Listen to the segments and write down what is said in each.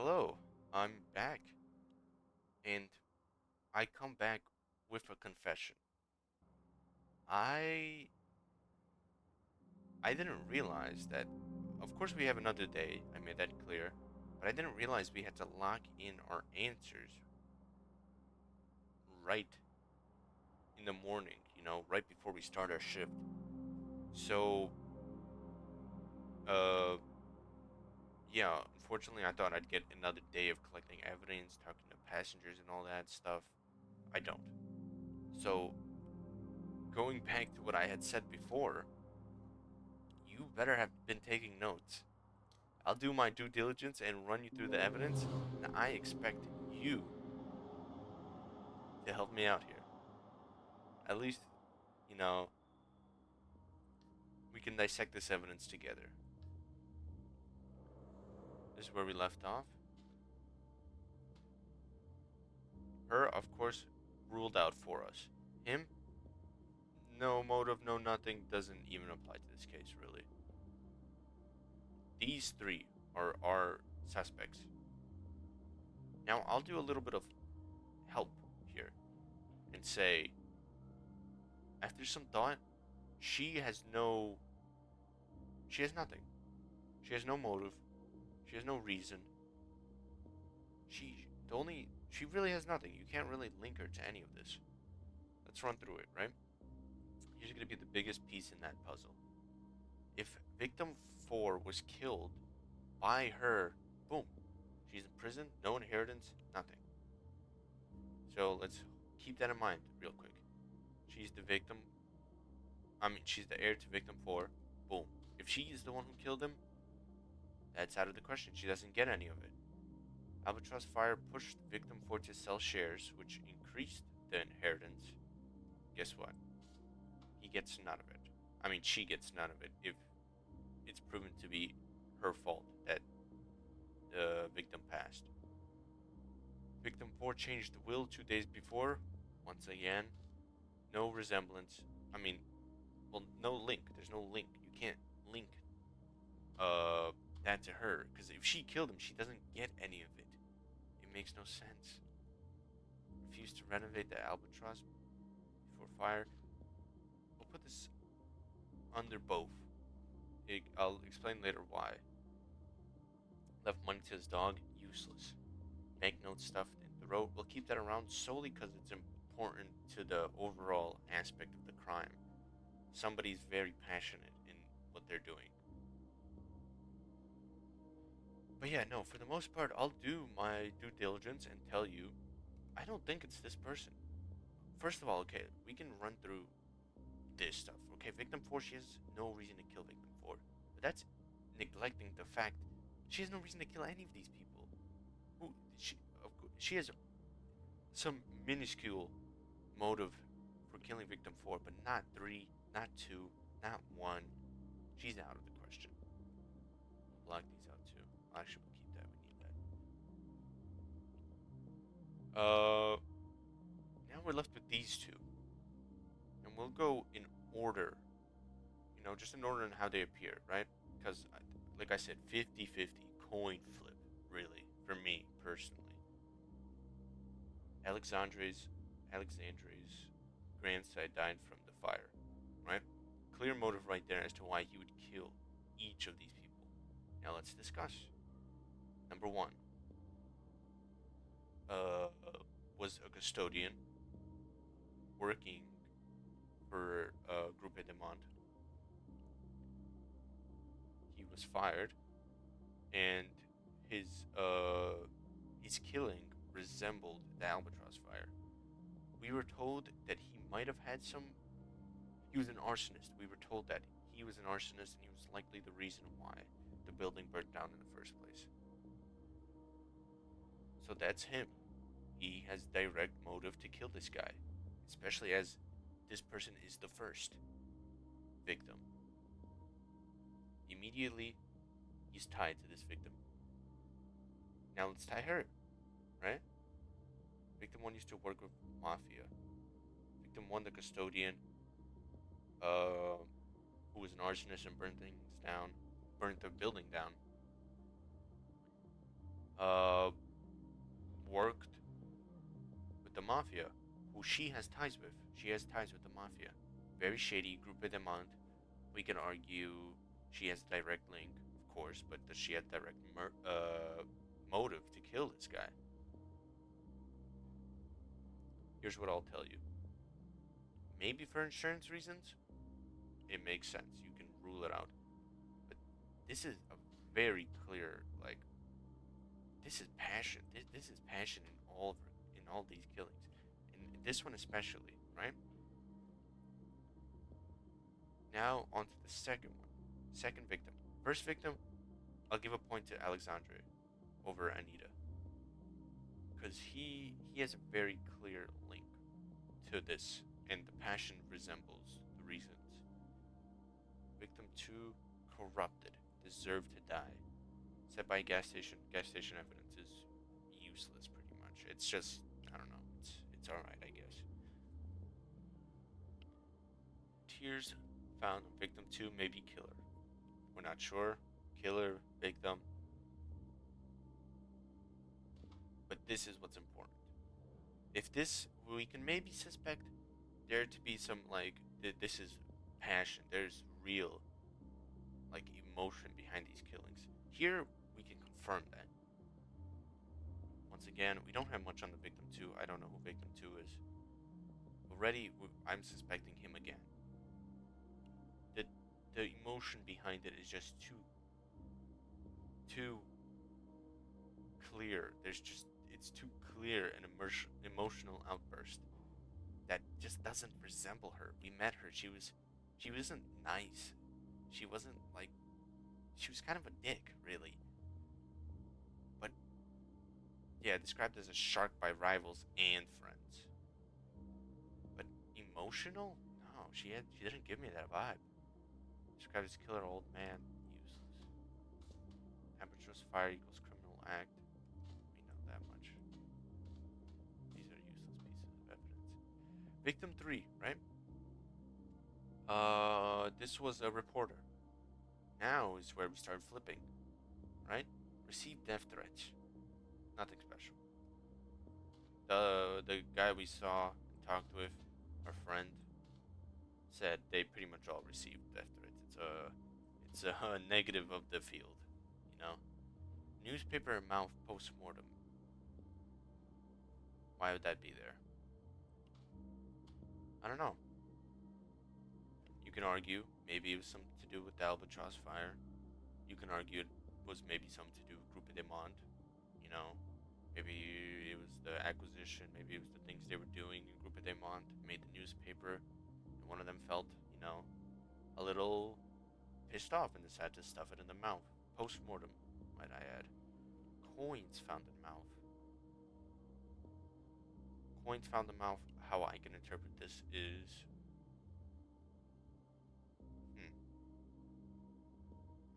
Hello, I'm back, and I come back with a confession. I I didn't realize that. Of course, we have another day. I made that clear, but I didn't realize we had to lock in our answers right in the morning. Right before we start our shift. So, uh, yeah. Unfortunately, I thought I'd get another day of collecting evidence, talking to passengers, and all that stuff. I don't. So, going back to what I had said before. You better have been taking notes. I'll do my due diligence and run you through the evidence, and I expect you to help me out here. At least, you know, we can dissect this evidence together. This is where we left off. Her, of course, ruled out for us. Him, no motive, no nothing, doesn't even apply to this case, really. These three are our suspects. Now, I'll do a little bit of help here and say, after some thought, she has no She has nothing. She has no motive. She has no reason. She really has nothing. You can't really link her to any of this. Let's run through it, right? Here's gonna be the biggest piece in that puzzle. If victim 4 was killed by her, boom. She's in prison, no inheritance, nothing. So let's keep that in mind real quick. She's the victim. She's the heir to victim 4. Boom. If she is the one who killed him, that's out of the question. She doesn't get any of it. Albatross Fire pushed victim 4 to sell shares, which increased the inheritance. Guess what? He gets none of it. She gets none of it if it's proven to be her fault that the victim passed. Victim 4 changed the will 2 days before. Once again, no resemblance. No link. There's no link. You can't link uh that to her, because if she killed him, she doesn't get any of it. It makes no sense. Refused to renovate the albatross before fire. We'll put this under both. I'll explain later why. Left money to his dog, useless. Banknotes stuffed in the throat. We'll keep that around solely because it's important to the overall aspect of the crime. Somebody's very passionate in what they're doing. But yeah, no, for the most part, I'll do my due diligence and tell you, I don't think it's this person. First of all, okay, we can run through this stuff. Okay, victim 4, she has no reason to kill victim 4. But that's neglecting the fact she has no reason to kill any of these people. She has some minuscule motive for killing victim 4, but not 3, not 2, not 1. She's out of the question. Block these out too. Actually, we'll keep that. We need that. Now we're left with these two. And we'll go in order. Just in order in how they appear, right? Because, like I said, 50-50, coin flip, really, for me personally. Alexandre's grandson died from the fire, right? Clear motive right there as to why he would kill each of these people. Now let's discuss. Number one, uh, was a custodian working for Grupo de Monde. He was fired, and his killing resembled the Albatross fire. We were told that he might have had some. He was an arsonist. We were told that he was an arsonist, and he was likely the reason why the building burnt down in the first place. So that's him. He has direct motive to kill this guy, especially as this person is the first victim. Immediately, he's tied to this victim. Now let's tie her, right? Victim 1 used to work with Mafia. Victim 1, the custodian, who was an arsonist and burnt the building down. mafia, who she has ties with. She has ties with the mafia. Very shady, Grupo de Mont. We can argue she has direct link, of course, but does she have direct motive to kill this guy? Here's what I'll tell you. Maybe for insurance reasons, it makes sense. You can rule it out. But this is a very clear, like, this is passion. This is passion in all these killings, in this one especially, right? Now on to the second one, second victim. First victim, I'll give a point to Alexandre over Anita because he has a very clear link to this, and the passion resembles the reasons. Victim two, corrupted, deserved to die. Set by gas station. Gas station evidence is useless, pretty much. It's just, I don't know. It's all right, I guess. Tears found on victim two, maybe killer. We're not sure. Killer, victim. But this is what's important. If this, we can maybe suspect there to be some like this is passion. There's real like emotion behind these killings. Here we can confirm that. Once again, we don't have much on the victim 2. I don't know who victim 2 is. Already, I'm suspecting him again. The emotion behind it is just too clear. It's too clear an emotional outburst that just doesn't resemble her. We met her. She wasn't nice. She wasn't like, she was kind of a dick, really. But yeah, described as a shark by rivals and friends. But emotional? No, she didn't give me that vibe. Described as killer old man, useless. Temperature fire equals criminal act. We know that much. These are useless pieces of evidence. Victim 3, right? This was a reporter. Now is where we start flipping, right? Received death threats. Nothing special. The guy we saw and talked with, our friend, said they pretty much all received death threats. It's a negative of the field, you know. Newspaper mouth post-mortem. Why would that be there? I don't know. You can argue maybe it was something to do with the Albatross fire. You can argue it was maybe something to do with Grupo de Mont. You know, maybe it was the acquisition. Maybe it was the things they were doing in Grupo de Mont made the newspaper, and one of them felt, you know, a little pissed off and decided to stuff it in the mouth. Post-mortem, might I add. Coins found in mouth. Coins found in mouth. How I can interpret this is,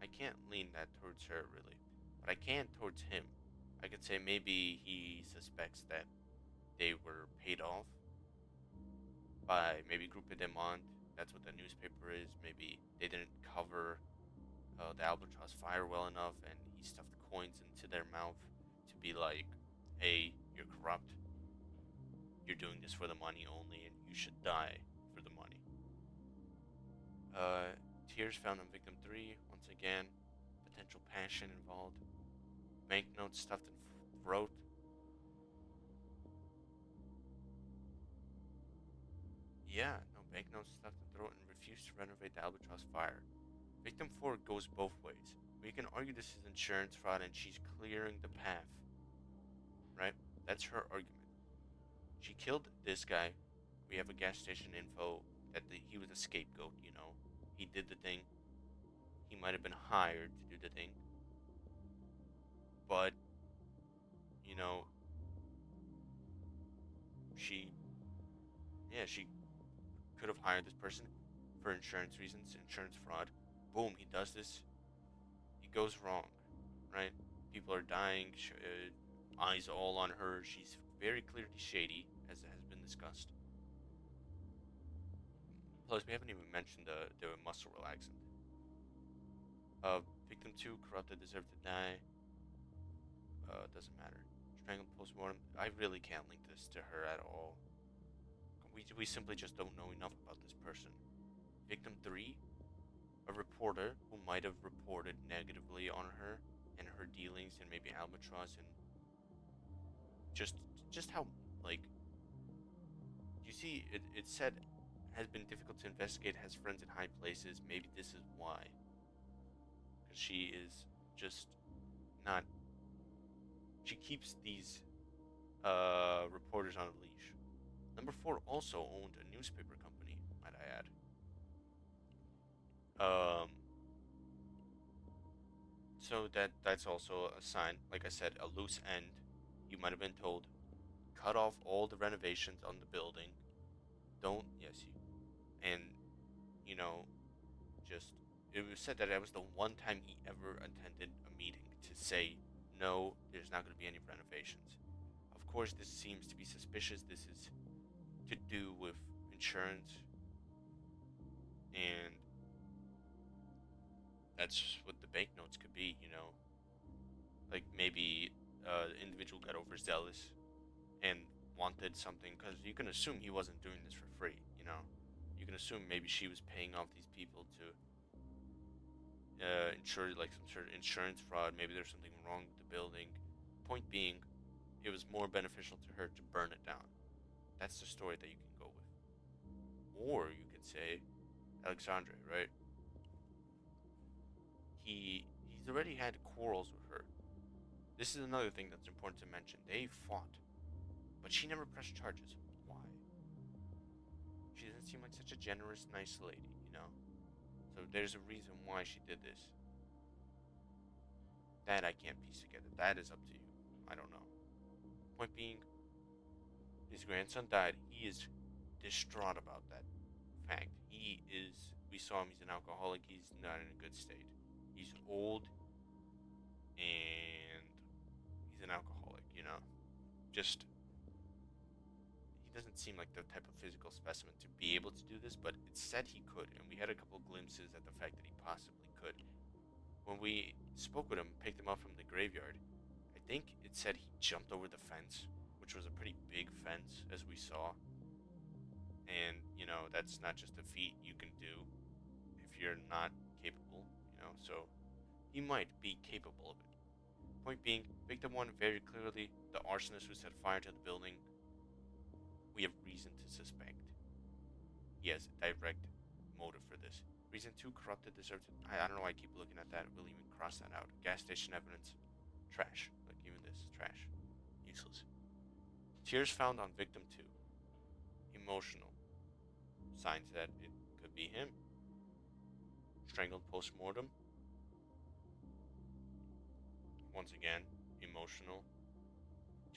I can't lean that towards her really, but I can towards him. I could say maybe he suspects that they were paid off by maybe Grupo de Mont. That's what the newspaper is. Maybe they didn't cover the Albatross fire well enough, and he stuffed coins into their mouth to be like, "Hey, you're corrupt. You're doing this for the money only, and you should die for the money." Tears found on victim 3. Once again, potential passion involved. Banknotes stuffed in throat. Yeah, no, banknotes stuffed in throat and refused to renovate the Albatross fire. Victim 4 goes both ways. We can argue this is insurance fraud and she's clearing the path. Right? That's her argument. She killed this guy. We have a gas station info that he was a scapegoat, you know. He did the thing. He might have been hired to do the thing. But, you know, she could have hired this person for insurance reasons, insurance fraud. Boom, he does this. He goes wrong, right? People are dying. Eyes all on her. She's very clearly shady, as has been discussed. Plus, we haven't even mentioned the muscle relaxant. Victim 2, corrupted, deserved to die. Doesn't matter. Strangled postmortem. I really can't link this to her at all. We simply just don't know enough about this person. Victim 3, a reporter who might have reported negatively on her and her dealings and maybe Albatross and just how, like, you see, it said has been difficult to investigate, has friends in high places. Maybe this is why. Because she is just not. She keeps these reporters on a leash. Number 4 also owned a newspaper company, might I add. So that's also a sign. Like I said, a loose end. You might have been told, cut off all the renovations on the building. Don't, yes, and you know, just it was said that it was the one time he ever attended a meeting to say no, there's not going to be any renovations. Of course, this seems to be suspicious. This is to do with insurance, and that's what the banknotes could be. Like maybe the individual got overzealous and wanted something, because you can assume he wasn't doing this for free. You can assume maybe she was paying off these people to insure, like some sort of insurance fraud. Maybe there's something wrong with the building. Point being, it was more beneficial to her to burn it down. That's the story that you can go with. Or you could say Alexandre, right? He's already had quarrels with her. This is another thing that's important to mention. They fought, but she never pressed charges. Why? She doesn't seem like such a generous, nice lady. So there's a reason why she did this. That I can't piece together. That is up to you. I don't know. Point being, his grandson died. He is distraught about that fact. We saw him, he's an alcoholic. He's not in a good state. He's old and he's an alcoholic. Just, he doesn't seem like the type of physical specimen to be able to do this, but it said he could, and we had a couple glimpses at the fact that he possibly could. When we spoke with him, picked him up from the graveyard, I think it said he jumped over the fence, which was a pretty big fence, as we saw. And, that's not just a feat you can do if you're not capable. So he might be capable of it. Point being, victim 1 very clearly the arsonist who set fire to the building. We have reason to suspect he has a direct motive for this. Reason 2, corrupted, deserved. I don't know why I keep looking at that. We'll even cross that out. Gas station evidence, trash. Like, even this, trash. Useless. Tears found on victim 2. Emotional. Signs that it could be him. Strangled post-mortem. Once again, emotional.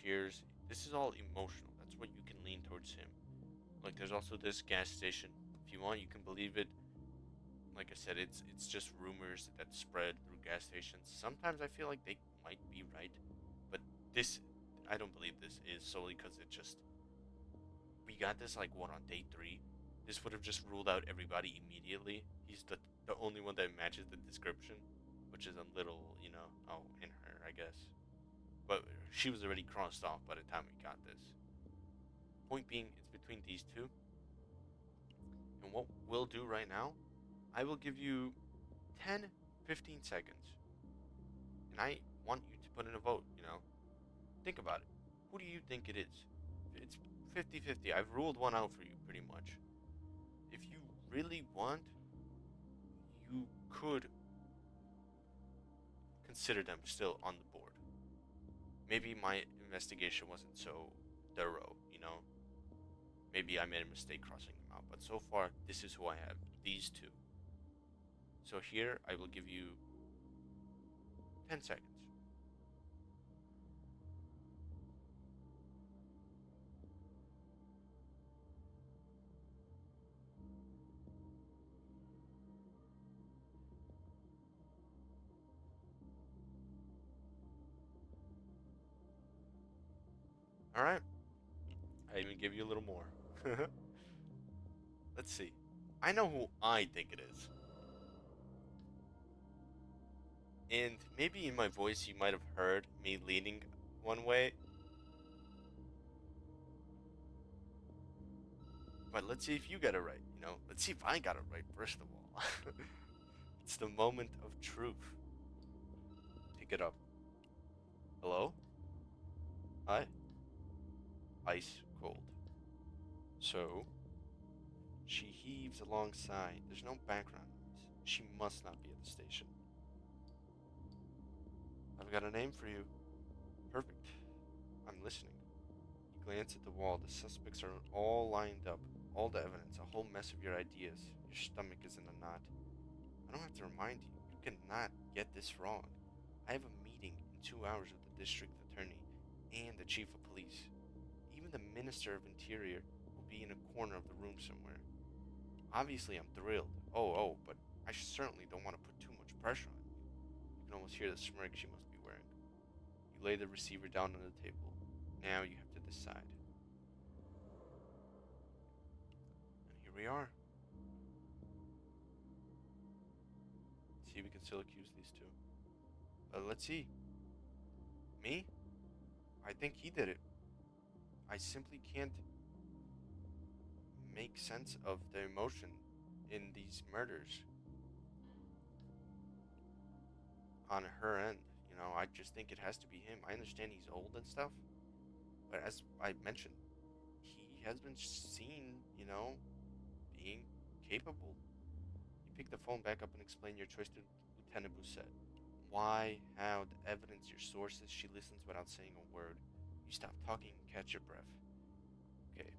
Tears. This is all emotional. That's what you can lean towards him. Like, there's also this gas station. If you want, you can believe it. Like I said, it's just rumors that spread through gas stations. Sometimes I feel like they might be right, but I don't believe this is solely because we got this like on day 3. This would have just ruled out everybody immediately. He's the only one that matches the description, which is a little, in her, I guess. But she was already crossed off by the time we got this. Point being, it's between these two. And what we'll do right now, I will give you 10, 15 seconds. And I want you to put in a vote. Think about it. Who do you think it is? It's 50-50. I've ruled one out for you, pretty much. If you really want, you could consider them still on the board. Maybe my investigation wasn't so thorough. Maybe I made a mistake crossing them out. But so far, this is who I have. These two. So here, I will give you 10 seconds. Alright. I even give you a little more. Let's see. I know who I think it is. And maybe in my voice you might have heard me leaning one way. but let's see if you get it right. Let's see if I got it right, first of all. It's the moment of truth. Pick it up. Hello? Hi? Ice cold. So, she heaves a long sigh. There's no background noise. She must not be at the station. I've got a name for you. Perfect. I'm listening. You glance at the wall. The suspects are all lined up. All the evidence. A whole mess of your ideas. Your stomach is in a knot. I don't have to remind you. You cannot get this wrong. I have a meeting in 2 hours with the district attorney and the chief of police. Even the minister of interior will be in a corner of the room somewhere. Obviously, I'm thrilled. But I certainly don't want to put too much pressure on you. You can almost hear the smirk she must be wearing. You lay the receiver down on the table. Now you have to decide. And here we are. See if we can still accuse these two. Let's see. Me? I think he did it. I simply can't make sense of the emotion in these murders on her end. I just think it has to be him. I understand he's old and stuff, but as I mentioned, he has been seen, being capable. You pick the phone back up and explain your choice to Lieutenant Bousset. Why, how, the evidence, your sources. She listens without saying a word. You stop talking and catch your breath. Okay,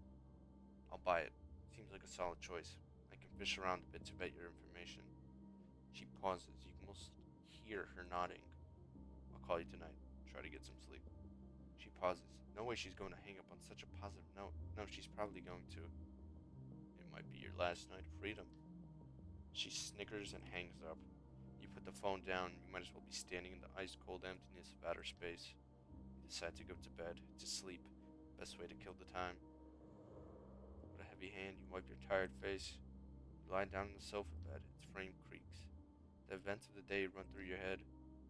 I'll buy it. Seems like a solid choice. I can fish around a bit to vet your information. She pauses. You can almost hear her nodding. I'll call you tonight. Try to get some sleep. She pauses. No way she's going to hang up on such a positive note. No, she's probably going to. It might be your last night of freedom. She snickers and hangs up. You put the phone down. You might as well be standing in the ice-cold emptiness of outer space. You decide to go to bed, to sleep. Best way to kill the time. With a heavy hand, you wipe your tired face. You lie down on the sofa bed. Its frame creaks. The events of the day run through your head.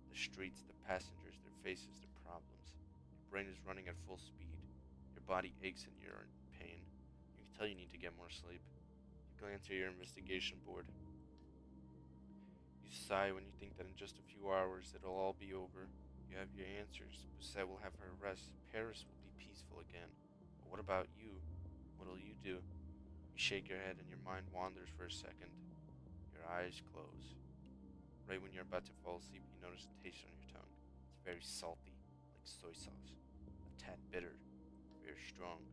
The streets, the passengers, their faces, their problems. Your brain is running at full speed. Your body aches and you're in pain. You can tell you need to get more sleep. You glance at your investigation board. You sigh when you think that in just a few hours it'll all be over. You have your answers. Bousset will have her arrest. Paris will be peaceful again. But what about you? What'll you do? You shake your head and your mind wanders for a second. Your eyes close. Right when you're about to fall asleep, you notice a taste on your tongue. It's very salty, like soy sauce. A tad bitter, very strong.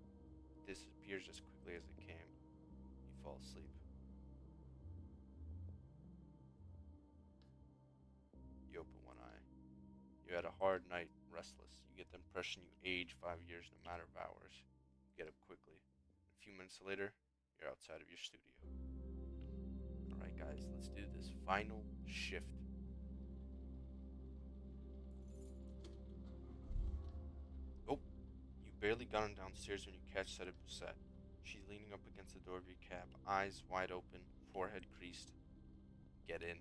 It disappears as quickly as it came. You fall asleep. You open one eye. You had a hard night, restless. You get the impression you age 5 years in a matter of hours. You get up quickly. A few minutes later, you're outside of your studio. Alright, guys, let's do this final shift. Oh, you barely gotten downstairs when you catch sight of Bousset. She's leaning up against the door of your cab, eyes wide open, forehead creased. Get in.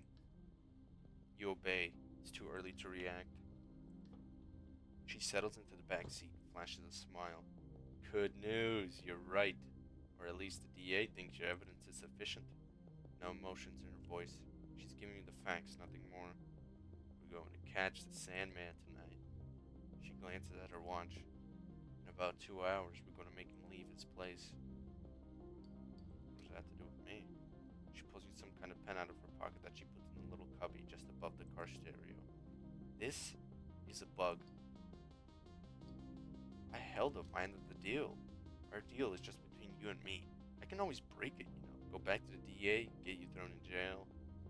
You obey. It's too early to react. She settles into the back seat, flashes a smile. Good news, you're right. Or at least the DA thinks your evidence is sufficient. No emotions in her voice. She's giving you the facts, nothing more. We're going to catch the Sandman tonight. She glances at her watch. In about 2 hours, we're going to make him leave his place. What does that have to do with me? She pulls you some kind of pen out of her pocket that she puts in a little cubby just above the car stereo. This is a bug. I held up my end of the deal. Our deal is just between you and me. I can always break it, Go back to the DA, get you thrown in jail.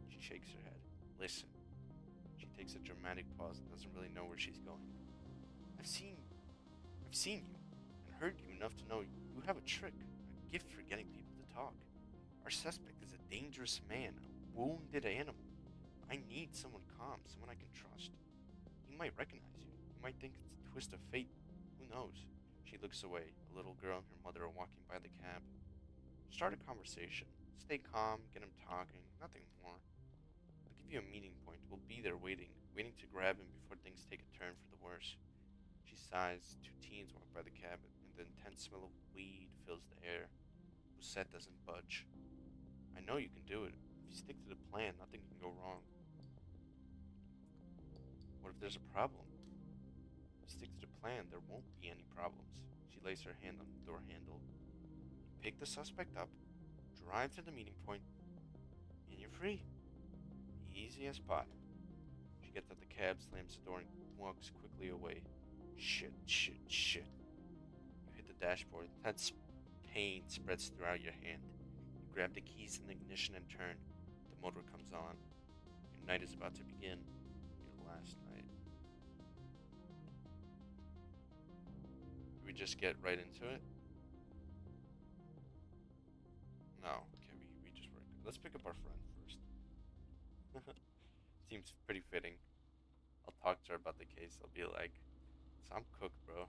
She shakes her head. Listen. She takes a dramatic pause and doesn't really know where she's going. I've seen you and heard you enough to know you have a trick, a gift for getting people to talk. Our suspect is a dangerous man, a wounded animal. I need someone calm, someone I can trust. He might recognize you. He might think it's a twist of fate. Who knows? She looks away. A little girl and her mother are walking by the cab. Start a conversation. Stay calm, get him talking, nothing more. I'll give you a meeting point. We'll be there waiting to grab him before things take a turn for the worse. She sighs. Two teens walk by the cabin, and the intense smell of weed fills the air. Busette doesn't budge. I know you can do it. If you stick to the plan, nothing can go wrong. What if there's a problem? If you stick to the plan, there won't be any problems. She lays her hand on the door handle. You pick the suspect up, drive to the meeting point, and you're free. Easy as pie. She gets out the cab, slams the door, and walks quickly away. Shit. You hit the dashboard. Intense pain spreads throughout your hand. You grab the keys in the ignition and turn. The motor comes on. Your night is about to begin. Your last night. Do we just get right into it? No. Okay, we just work. Let's pick up our friend first. Seems pretty fitting. I'll talk to her about the case. I'll be like, so I'm cooked, bro.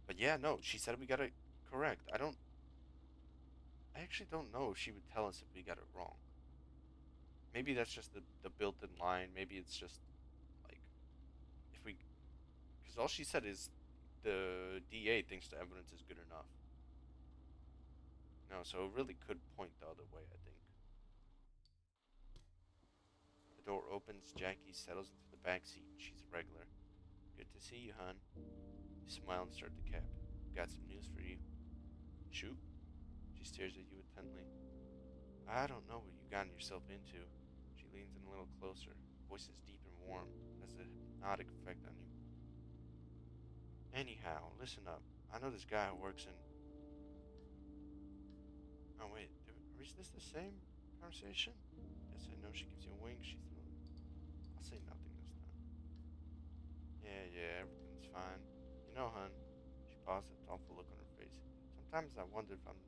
But yeah, no, she said we got it correct. I actually don't know if she would tell us if we got it wrong. Maybe that's just the built-in line. Maybe it's just like if we, because all she said is the DA thinks the evidence is good enough. No, so it really could point the other way, I think. The door opens. Jackie settles into the back seat. She's a regular. Good to see you, hon. You smile and start the cab. Got some news for you. Shoot. She stares at you intently. I don't know what you gotten yourself into. She leans in a little closer. Voice is deep and warm. Has a hypnotic effect on you. Anyhow, listen up. I know this guy who works in. Oh wait, is this the same conversation? Yes, I know she gives you a wink. I'll say nothing this time. Yeah, everything's fine. You know, hun. She paused, a thoughtful look on her face. Sometimes I wonder if I'm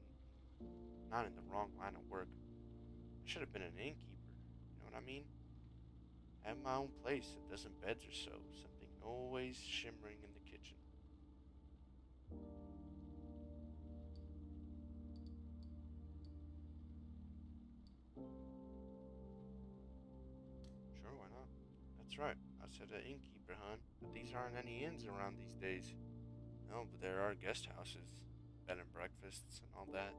not in the wrong line of work. I should have been an innkeeper. You know what I mean? Have my own place, a dozen beds or so, something always shimmering in the kitchen. Sure, why not? That's right. I said an innkeeper, hun. But these aren't any inns around these days. No, but there are guest houses, bed and breakfasts, and all that.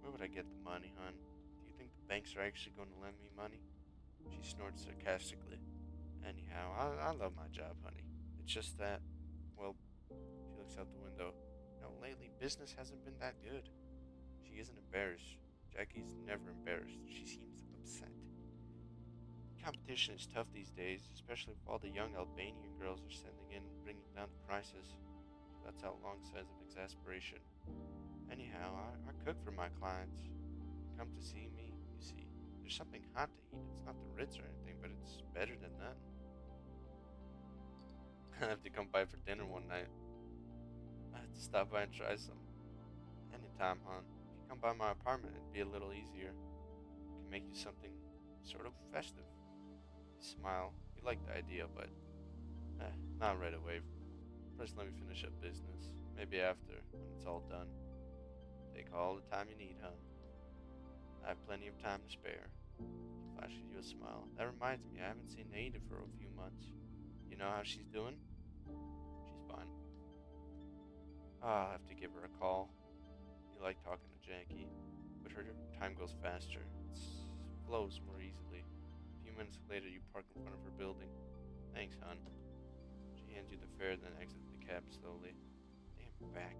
Where would I get the money, hun? Do you think the banks are actually going to lend me money? She snorts sarcastically. Anyhow, I love my job, honey. It's just that, well, she looks out the window. Lately, business hasn't been that good. She isn't embarrassed. Jackie's never embarrassed. She seems upset. Competition is tough these days, especially if all the young Albanian girls are sending in, bringing down the prices. She lets out long sighs of exasperation. Anyhow, I cook for my clients. They come to see me, you see. There's something hot to eat. It's not the Ritz or anything, but it's better than nothing. I have to come by for dinner one night. I have to stop by and try some. Anytime, hon. If you come by my apartment, it'd be a little easier. I can make you something sort of festive. You smile. You like the idea, but not right away. First, let me finish up business. Maybe after, when it's all done. Take all the time you need, hon. I have plenty of time to spare. She flashes you a smile. That reminds me, I haven't seen Ada for a few months. You know how she's doing? She's fine. I'll have to give her a call. You like talking to Jackie, but her time goes faster. It flows more easily. A few minutes later, you park in front of her building. Thanks, hon. She hands you the fare, then exits the cab slowly. Damn, back.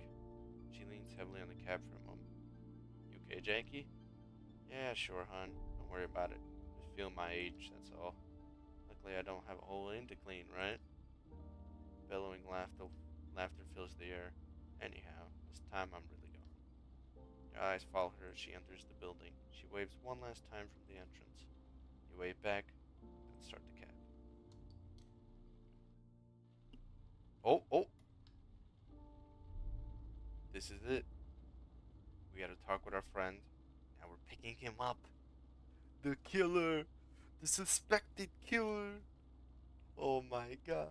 She leans heavily on the cab for a moment. You okay, Jackie? Yeah, sure, hon. Don't worry about it. Just feel my age, that's all. Luckily, I don't have a whole inn to clean, right? Bellowing laughter fills the air. Anyhow, this time I'm really gone. Your eyes follow her as she enters the building. She waves one last time from the entrance. You wave back, then start the cab. Oh! This is it. We gotta talk with our friend. Now we're picking him up. The killer! The suspected killer! Oh my god.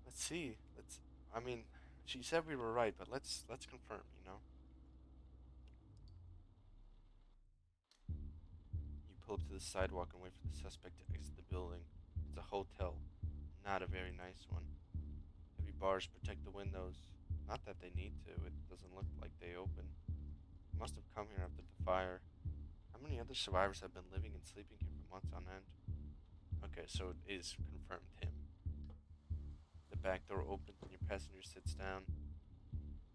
Let's see. I mean, she said we were right, but let's confirm, you know? You pull up to the sidewalk and wait for the suspect to exit the building. It's a hotel. Not a very nice one. Heavy bars protect the windows. Not that they need to, it doesn't look like they open. They must have come here after the fire. How many other survivors have been living and sleeping here for months on end? Okay, so it is confirmed him. The back door opens and your passenger sits down.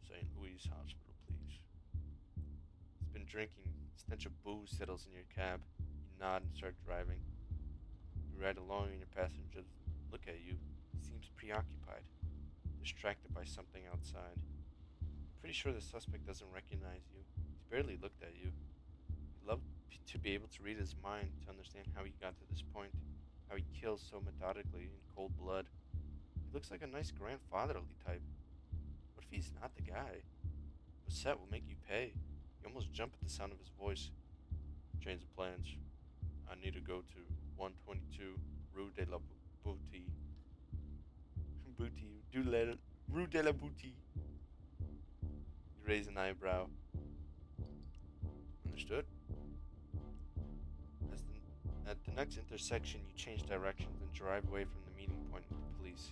St. Louis Hospital, please. He's been drinking. Stench of booze settles in your cab. You nod and start driving. You ride along and your passenger look at you. He seems preoccupied, distracted by something outside. Pretty sure the suspect doesn't recognize you. He's barely looked at you. You'd love to be able to read his mind, to understand how he got to this point, how he kills so methodically in cold blood. He looks like a nice grandfatherly type. What if he's not the guy? Basset will make you pay. You almost jump at the sound of his voice. Change the plans. I need to go to 122 Rue de la Boutie. Rue de la Boutie. You raise an eyebrow. Understood? At the next intersection, you change directions and drive away from the meeting point with the police.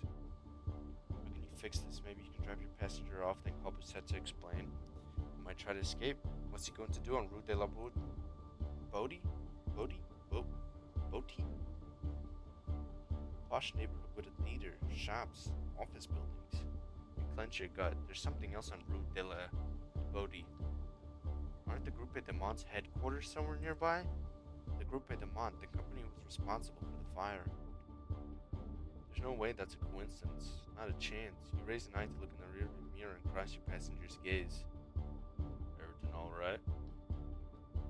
How can you fix this? Maybe you can drop your passenger off, then call Basset to explain. He might try to escape. What's he going to do on Rue de la Boutie? Posh neighborhood with a theater, shops, office buildings. You clench your gut. There's something else on Rue de la Boutie. Aren't the Groupe de Mont's headquarters somewhere nearby? The Groupe de Mont, the company was responsible for the fire. There's no way that's a coincidence. Not a chance. You raise an eye to look in the rearview mirror and cross your passenger's gaze. Everything alright?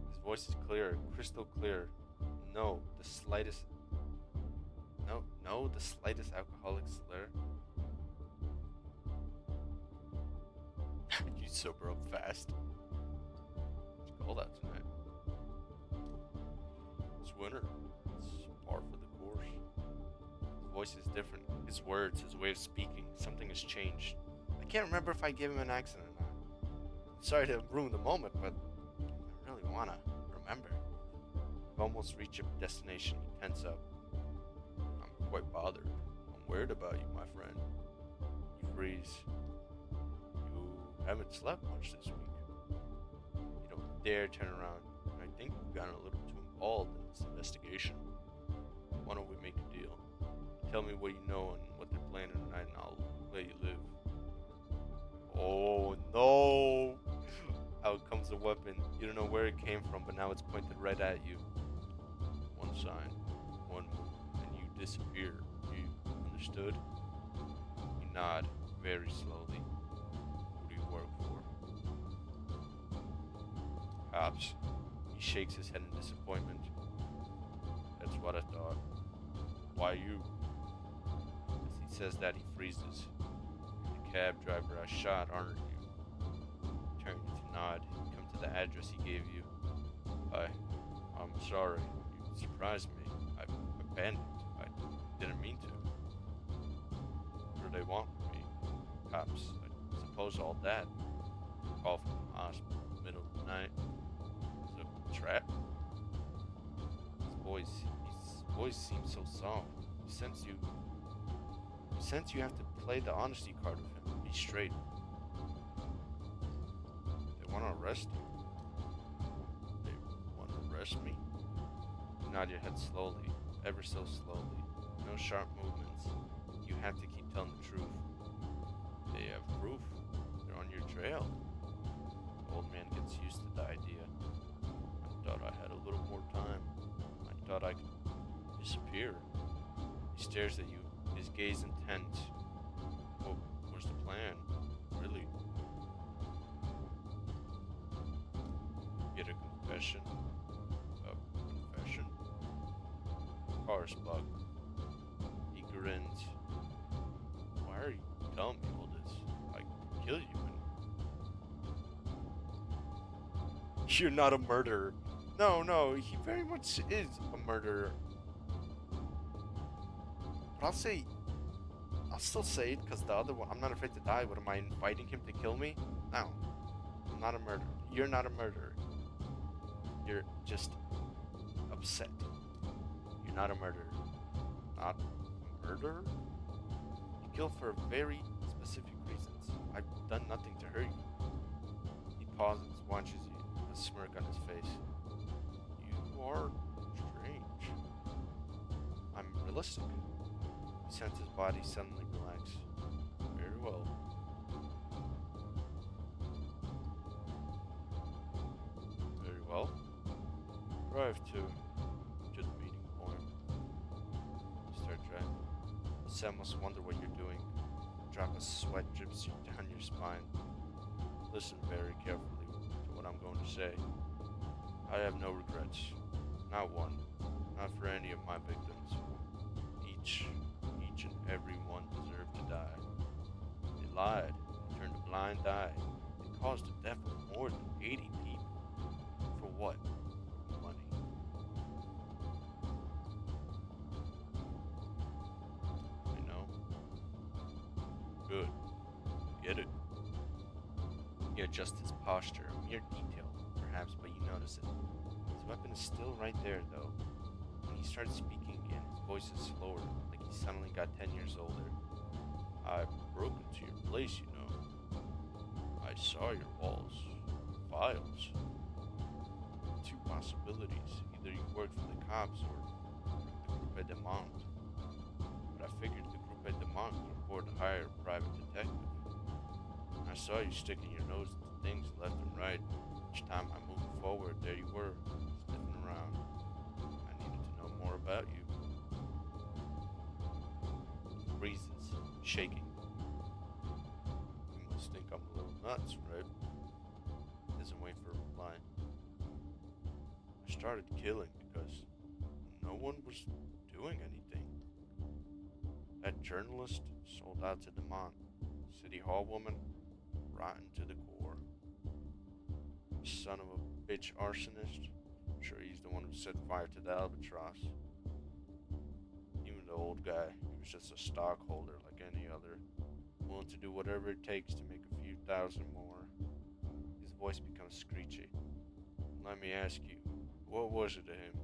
His voice is clear, crystal clear. No, the slightest alcoholic slur. You sober up fast. Let's call that tonight. It's winter. It's par for the course. His voice is different. His words, his way of speaking, something has changed. I can't remember if I gave him an accent or not. Sorry to ruin the moment, but I really wanna remember. You've almost reached your destination. You tense up. I'm quite bothered. I'm worried about you, my friend. You freeze. You haven't slept much this week. You don't dare turn around. I think you've gotten a little too involved in this investigation. Why don't we make a deal? Tell me what you know and what they're planning tonight, and I'll let you live. Oh no! Out comes the weapon. You don't know where it came from, but now it's pointed right at you. One sign, one move, and you disappear. You understood? You nod very slowly. Who do you work for? Cops. He shakes his head in disappointment. That's what I thought. Why you? As he says that, he freezes. You're the cab driver I shot, aren't you? Turning to nod, you come to the address he gave you. I'm sorry. You surprised me. I panicked. I didn't mean to. What do they want from me? Cops. I suppose all that. Call from the hospital in the middle of the night. Is it a trap? His voice seems so soft. You sense you have to play the honesty card with him. Be straight. They want to arrest you. They want to arrest me? You nod your head slowly, ever so slowly. No sharp movements. You have to keep telling the truth. They have proof. They're on your trail. The old man gets used to the idea. I thought I had a little more time. I thought I could disappear. He stares at you, his gaze intense. Well, what's the plan? Really? Get a confession? A confession? Car's bugged. He grins. Why are you telling me all this? I could kill you. You're not a murderer. No, he very much is a murderer. But I'll still say it, because the other one, I'm not afraid to die. What am I, inviting him to kill me? No, I'm not a murderer. You're not a murderer. You're just upset. You're not a murderer. Not a murderer? You kill for a very specific reasons. I've done nothing to hurt you. He pauses, watches you, a smirk on his face. You are strange. I'm realistic. He senses his body suddenly relax. Very well. Very well. Drive to the meeting point. Start driving. Sam must wonder what you're doing. A drop of sweat drips you down your spine. Listen very carefully to what I'm going to say. I have no regrets. Not one. Not for any of my victims. Each and every one deserved to die. They lied. They turned a blind eye. They caused the death of more than 80 people. For what? Money. I know. Good. Get it. He adjusts his posture, a mere detail, perhaps, but you notice it. His weapon is still right there, though. When he starts speaking again, his voice is slower, like he suddenly got 10 years older. I broke into your place, you know. I saw your walls, files. Two possibilities. Either you worked for the cops or the Groupe de Monde. But I figured the Groupe de Monde could afford to hire a private detective. I saw you sticking your nose into things left and right. Each time I moved forward, there you were, sniffing around. I needed to know more about you. He freezes, shaking. You must think I'm a little nuts, right? Doesn't wait for a reply. I started killing because no one was doing anything. That journalist sold out to DeMont, City Hall woman, rotten to the core. Son of a bitch arsonist. I'm sure he's the one who set fire to the Albatross. Even the old guy, he was just a stockholder like any other, willing to do whatever it takes to make a few thousand more. His voice becomes screechy. Let me ask you, what was it to him?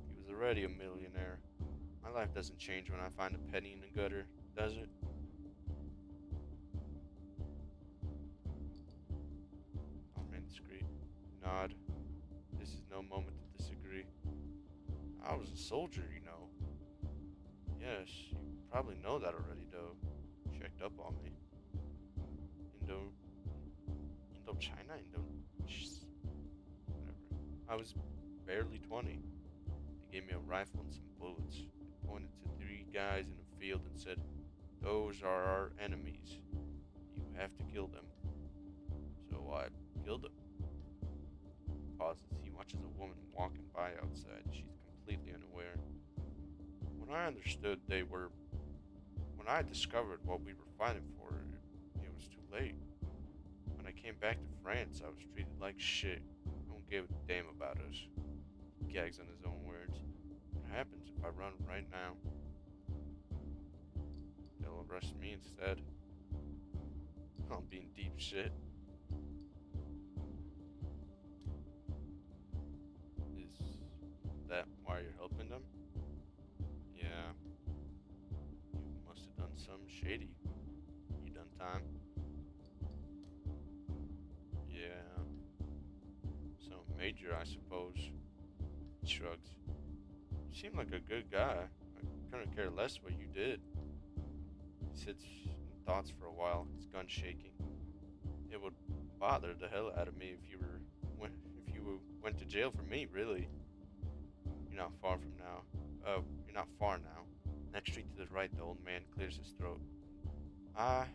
He was already a millionaire. My life doesn't change when I find a penny in the gutter, does it? Discreet. Nod. This is no moment to disagree. I was a soldier, you know. Yes, you probably know that already, though. Checked up on me. Indochina? Whatever. I was barely 20. They gave me a rifle and some bullets. They pointed to 3 guys in a field and said, "Those are our enemies. You have to kill them." So I killed them. Pauses. He watches a woman walking by outside. She's completely unaware. When I discovered what we were fighting for, it was too late. When I came back to France, I was treated like shit. No one gave a damn about us. He gags on his own words. What happens if I run right now? They'll arrest me instead. I'll be in deep shit. Is that why you're helping them? Yeah. You must have done something shady. You done time? Yeah. Something major, I suppose. He shrugs. You seem like a good guy. I couldn't care less what you did. He sits in thoughts for a while, his gun shaking. It would bother the hell out of me if you went to jail for me, really. You're not far from now. You're not far now. Next street to the right, the old man clears his throat. I,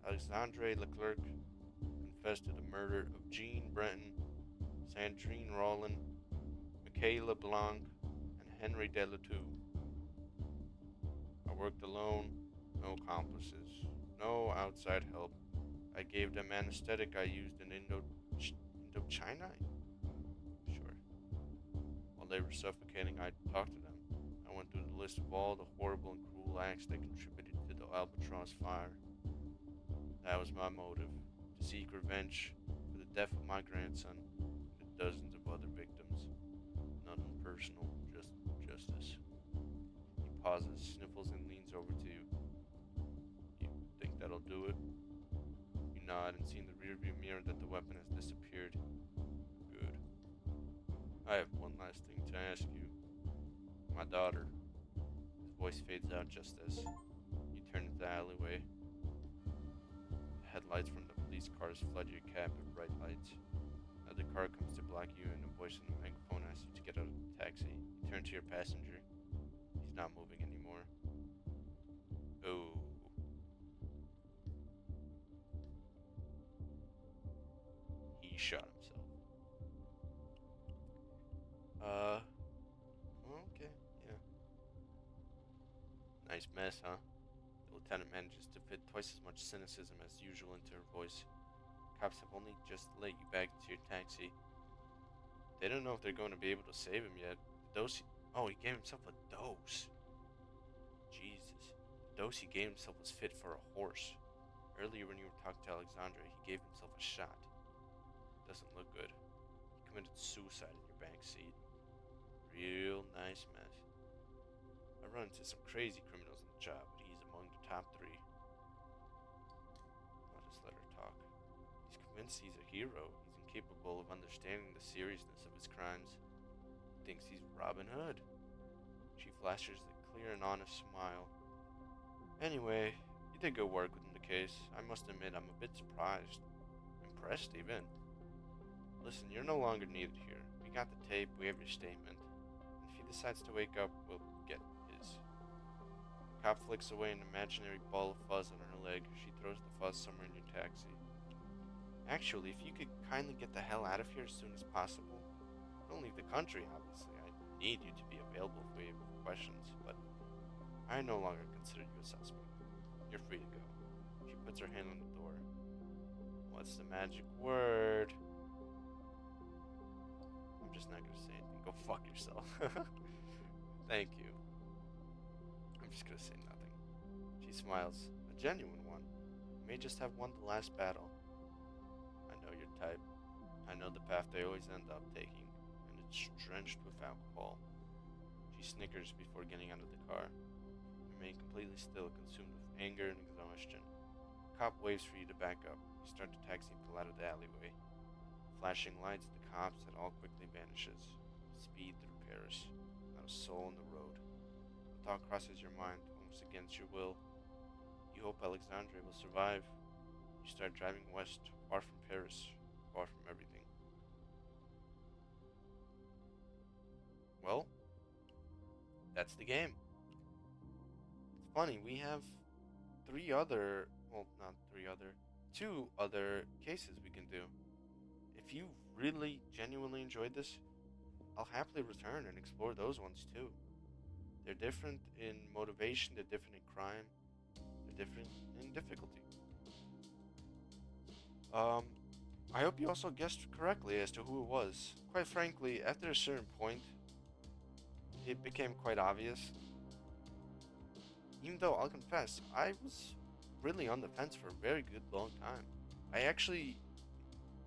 Alexandre Leclerc, confess to the murder of Jean Breton, Sandrine Rollin, Michaela Blanc, and Henry Delatour. I worked alone, no accomplices, no outside help. I gave them anesthetic I used in Indochina? Sure. While they were suffocating, I talked to them. I went through the list of all the horrible and cruel acts that contributed to the Albatross fire. That was my motive, to seek revenge for the death of my grandson and dozens of other victims. Nothing personal, just justice. He pauses, sniffles, and leans over to you. You think that'll that'll do it. You nod and see in the rearview mirror that the weapon has disappeared. Good. I have one last thing to ask you. My daughter. His voice fades out just as you turn into the alleyway. The headlights from the police cars flood your cab with bright lights. Another car comes to block you, and a voice on the megaphone asks you to get out of the taxi. You turn to your passenger. He's not moving anymore. Oh. He shot himself. Okay, yeah. Nice mess, huh? The lieutenant manages to fit twice as much cynicism as usual into her voice. Cops have only just let you back into your taxi. They don't know if they're going to be able to save him yet. The dose. Oh, he gave himself a dose. Jesus. The dose he gave himself was fit for a horse. Earlier, when you were talking to Alexandra, he gave himself a shot. Doesn't look good. He committed suicide in your back seat. Real nice mess. I run into some crazy criminals on the job, but he's among the top 3. I'll just let her talk. He's convinced he's a hero. He's incapable of understanding the seriousness of his crimes. He thinks he's Robin Hood. She flashes a clear and honest smile. Anyway, you did good work within the case. I must admit, I'm a bit surprised. Impressed, even. Listen, you're no longer needed here. We got the tape, we have your statement. And if he decides to wake up, we'll get his. The cop flicks away an imaginary ball of fuzz on her leg. She throws the fuzz somewhere in your taxi. Actually, if you could kindly get the hell out of here as soon as possible. Don't leave the country, obviously. I need you to be available for you with questions, but I no longer consider you a suspect. You're free to go. She puts her hand on the door. What's the magic word? I'm just not gonna say anything. Go fuck yourself. Thank you. I'm just gonna say nothing. She smiles. A genuine one. You may just have won the last battle. I know your type. I know the path they always end up taking, and it's drenched with alcohol. She snickers before getting out of the car. You remain completely still, consumed with anger and exhaustion. The cop waves for you to back up. You start the taxi and pull out of the alleyway. Flashing lights, the cops, and all quickly vanishes. Speed through Paris. Not a soul on the road. A thought crosses your mind, almost against your will. You hope Alexandre will survive. You start driving west, far from Paris, far from everything. Well, that's the game. It's funny, we have 2 other cases we can do. If you really genuinely enjoyed this, I'll happily return and explore those ones too. They're different in motivation, they're different in crime, they're different in difficulty. I hope you also guessed correctly as to who it was. Quite frankly, after a certain point, it became quite obvious. Even though I'll confess, I was really on the fence for a very good long time. I actually,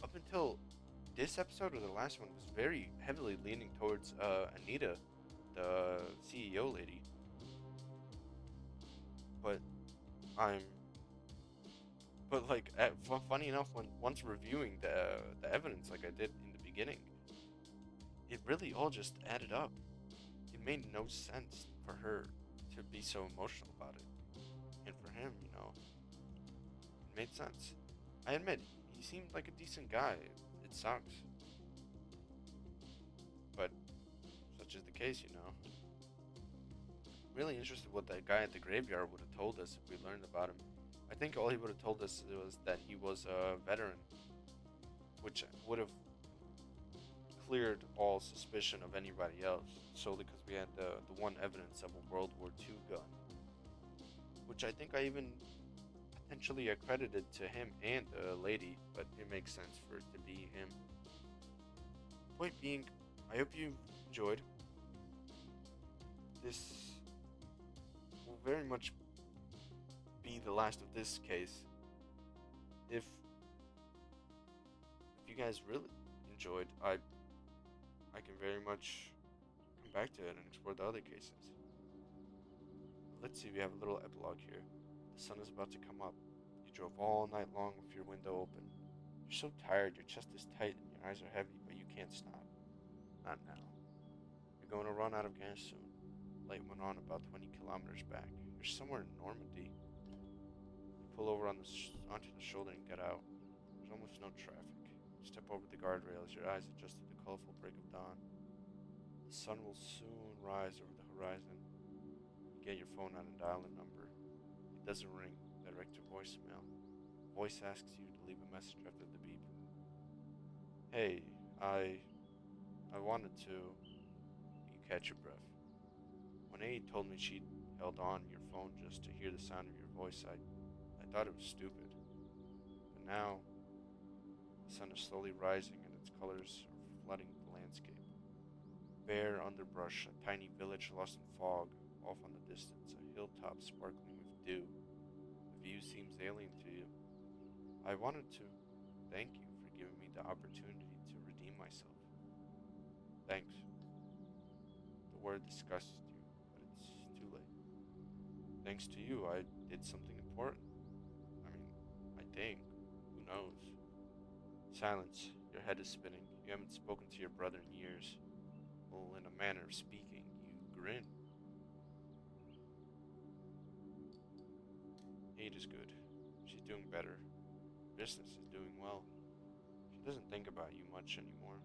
up until this episode or the last one, was very heavily leaning towards Anita, the CEO lady. But I'm, but like, funny enough, when once reviewing the evidence, like I did in the beginning, it really all just added up. It made no sense for her to be so emotional about it, and for him, it made sense. I admit, he seemed like a decent guy. It sucks, but such is the case. Really interested what that guy at the graveyard would have told us if we learned about him. I think all he would have told us was that he was a veteran, which would have cleared all suspicion of anybody else, solely because we had the one evidence of a World War II gun, which I think I even potentially accredited to him and the lady, but it makes sense for it to be him. Point being, I hope you enjoyed. This will very much be the last of this case. If you guys really enjoyed, I can very much come back to it and explore the other cases. Let's see, we have a little epilogue here. The sun is about to come up. You drove all night long with your window open. You're so tired, your chest is tight, and your eyes are heavy, but you can't stop. Not now. You're going to run out of gas soon. Light went on about 20 kilometers back. You're somewhere in Normandy. You pull over onto the shoulder and get out. There's almost no traffic. You step over the guardrail as your eyes adjust to the colorful break of dawn. The sun will soon rise over the horizon. You get your phone out and dial a number. It doesn't ring. Direct to voicemail. Voice asks you to leave a message after the beep. Hey, I wanted to. You catch your breath. When A told me she'd held on your phone just to hear the sound of your voice, I thought it was stupid. But now, the sun is slowly rising and its colors are flooding the landscape. Bare underbrush, a tiny village lost in fog, off on the distance, a hilltop sparkling with dew. The view seems alien to you. I wanted to thank you for giving me the opportunity to redeem myself. Thanks. The word disgusts you, but it's too late. Thanks to you, I did something important. I mean, I think. Who knows? Silence. Your head is spinning. You haven't spoken to your brother in years. Well, in a manner of speaking, you grin. Kate is good. She's doing better. Business is doing well. She doesn't think about you much anymore.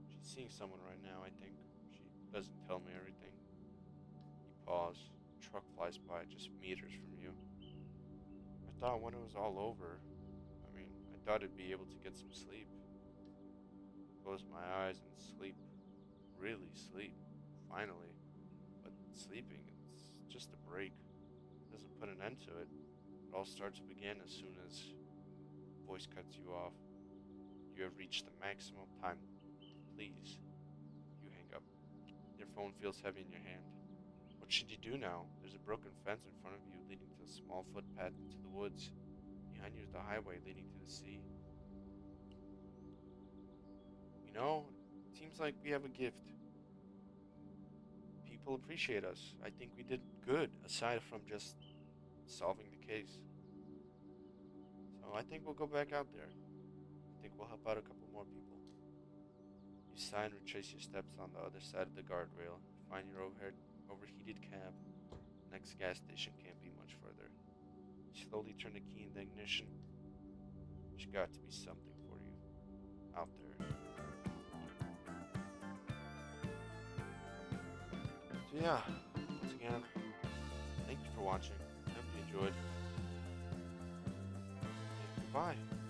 She's seeing someone right now, I think. She doesn't tell me everything. You pause. A truck flies by just meters from you. I thought when it was all over, I thought I'd be able to get some sleep. Close my eyes and sleep. Really sleep. Finally. But sleeping, it's just a break. It doesn't put an end to it. It all starts again as soon as voice cuts you off. You have reached the maximum time. Please. You hang up. Your phone feels heavy in your hand. What should you do now? There's a broken fence in front of you leading to a small footpath into the woods. Behind you is the highway leading to the sea. You know, it seems like we have a gift. People appreciate us. I think we did good, aside from just solving the case. So I think we'll go back out there. I think we'll help out a couple more people. You sigh and retrace your steps on the other side of the guardrail. Find your overheated cab. Next gas station can't be much further. You slowly turn the key in the ignition. There's got to be something for you out there. So yeah, once again, thank you for watching. I hope you enjoyed. And goodbye.